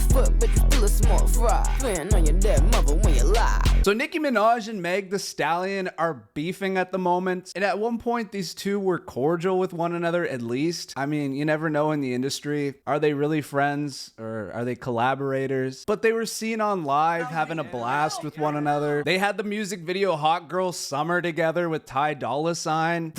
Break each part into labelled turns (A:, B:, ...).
A: foot, but you still a small fry. Playing on your dead mother when you lie.
B: So Nicki Minaj and Meg the Stallion are beefing at the moment, and at one point these two were cordial with one another at least. I mean, you never know in the industry. Are they really friends or are they collaborators? But they were seen on live having a blast with one another. They had the music video Hot Girl Summer together with Ty Dolla $ign.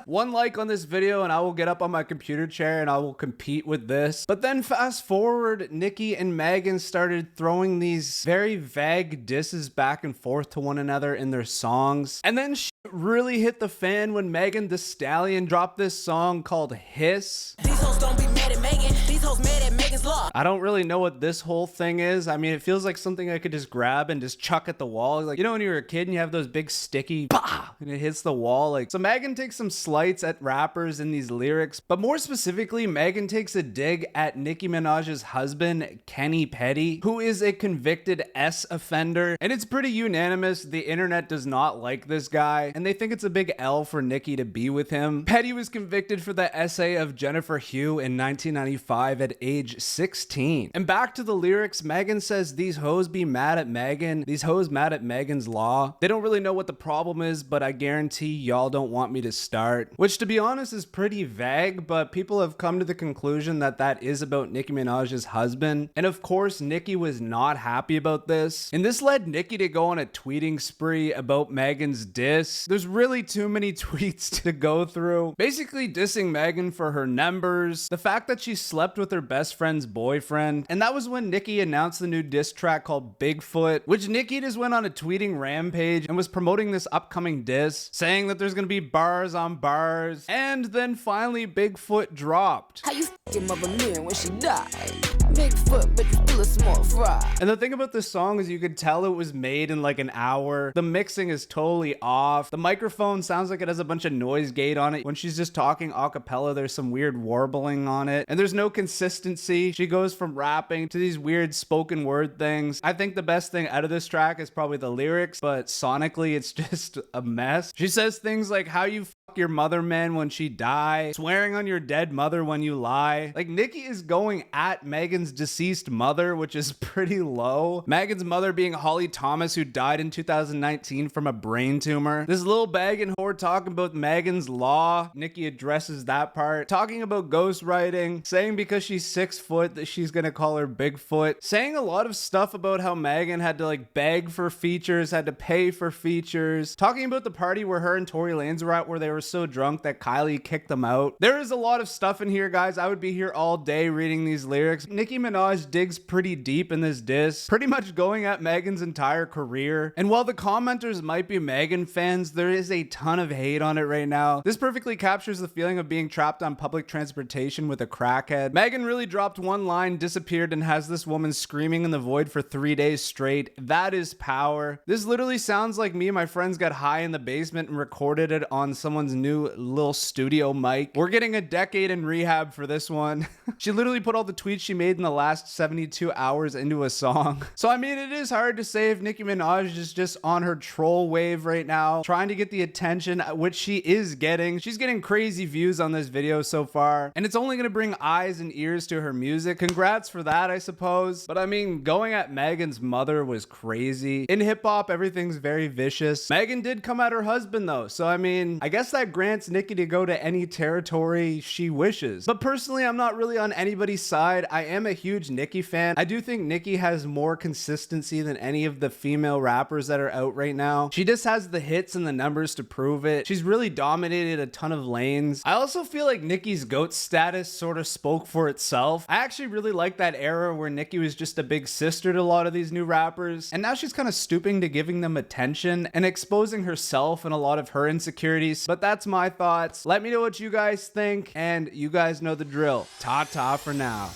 B: One like on this video and I will get up on my computer chair and I will compete with this. But then fast forward, Nicki and Megan started throwing these very vague disses back and forth to one another in their songs. And then shit really hit the fan when Megan the Stallion dropped this song called Hiss.
A: These hoes don't be mad at Megan. These hoes mad at Megan's law.
B: I don't really know what this whole thing is. I mean, it feels like something I could just grab and just chuck at the wall. Like, you know when you were a kid and you have those big sticky bah, and it hits the wall? Like, so Megan takes some slights at rappers in these lyrics, but more specifically, Megan takes a dig at Nicki Minaj's husband, Kenny Petty, who is a convicted S offender. And it's pretty unanimous. The internet does not like this guy, and they think it's a big L for Nicki to be with him. Petty was convicted for the essay of Jennifer Hugh in 1995 at age 16. And back to the lyrics, Megan says these hoes be mad at Megan. These hoes mad at Megan's law. They don't really know what the problem is, but I guarantee y'all don't want me to start. Which, to be honest, is pretty vague, but people have come to the conclusion that that is about Nicki Minaj's husband. And of course, Nicki was not happy about this. And this led Nicki to go on a tweeting spree about Megan's diss. There's really too many tweets to go through. Basically dissing Megan for her numbers, the fact that she slept with her best friend's boyfriend, and that was when Nicki announced the new diss track called Bigfoot, which Nicki just went on a tweeting rampage and was promoting this upcoming diss, saying that there's gonna be bars on bars, and then finally Bigfoot dropped.
A: How you your mother knew when she died? Big foot, but you still a small fry.
B: And the thing about this song is you could tell it was made in like an hour. The mixing is totally off. The microphone sounds like it has a bunch of noise gate on it. When she's just talking a cappella, there's some weird warbling on it. And there's no consistency. She goes from rapping to these weird spoken word things. I think the best thing out of this track is probably the lyrics, but sonically it's just a mess. She says things like how you fuck your mother man when she die, swearing on your dead mother when you lie. Like, Nicki is going at Megan's deceased mother, which is pretty low. Megan's mother being Holly Thomas, who died in 2019 from a brain tumor. This little bag and whore talking about Megan's law. Nicki addresses that part. Talking about ghostwriting, saying because she's 6 foot that she's gonna call her Bigfoot. Saying a lot of stuff about how Megan had to like beg for features, had to pay for features. Talking about the party where her and Tory Lanez were at where they were so drunk that Kylie kicked them out. There is a lot of stuff in here, guys. I would be here all day reading these lyrics. Nicki Minaj digs pretty deep in this diss, pretty much going at Megan's entire career. And while the commenters might be Megan fans, there is a ton of hate on it right now. This perfectly captures the feeling of being trapped on public transportation with a crackhead. Megan really dropped one line, disappeared, and has this woman screaming in the void for 3 days straight. That is power. This literally sounds like me and my friends got high in the basement and recorded it on someone's new little studio mic. We're getting a decade in rehab for this one. She literally put all the tweets she made in the last 72 hours into a song. So I mean, it is hard to say if Nicki Minaj is just on her troll wave right now, trying to get the attention, which she is getting. She's getting crazy views on this video so far, and it's only gonna bring eyes and ears to her music. Congrats for that, I suppose. But I mean, going at Megan's mother was crazy. In hip hop, everything's very vicious. Megan did come at her husband though, so I mean, I guess that grants Nicki to go to any territory she wishes. But personally, I'm not really on anybody's side. I am a huge Nicki fan. I do think Nicki has more consistency than any of the female rappers that are out right now. She just has the hits and the numbers to prove it. She's really dominated a ton of lanes. I also feel like Nicki's GOAT status sort of spoke for itself. I actually really like that era where Nicki was just a big sister to a lot of these new rappers, and now she's kind of stooping to giving them attention and exposing herself and a lot of her insecurities. But that's my thoughts. Let me know what you guys think, and you guys know the drill. Ta-ta for now.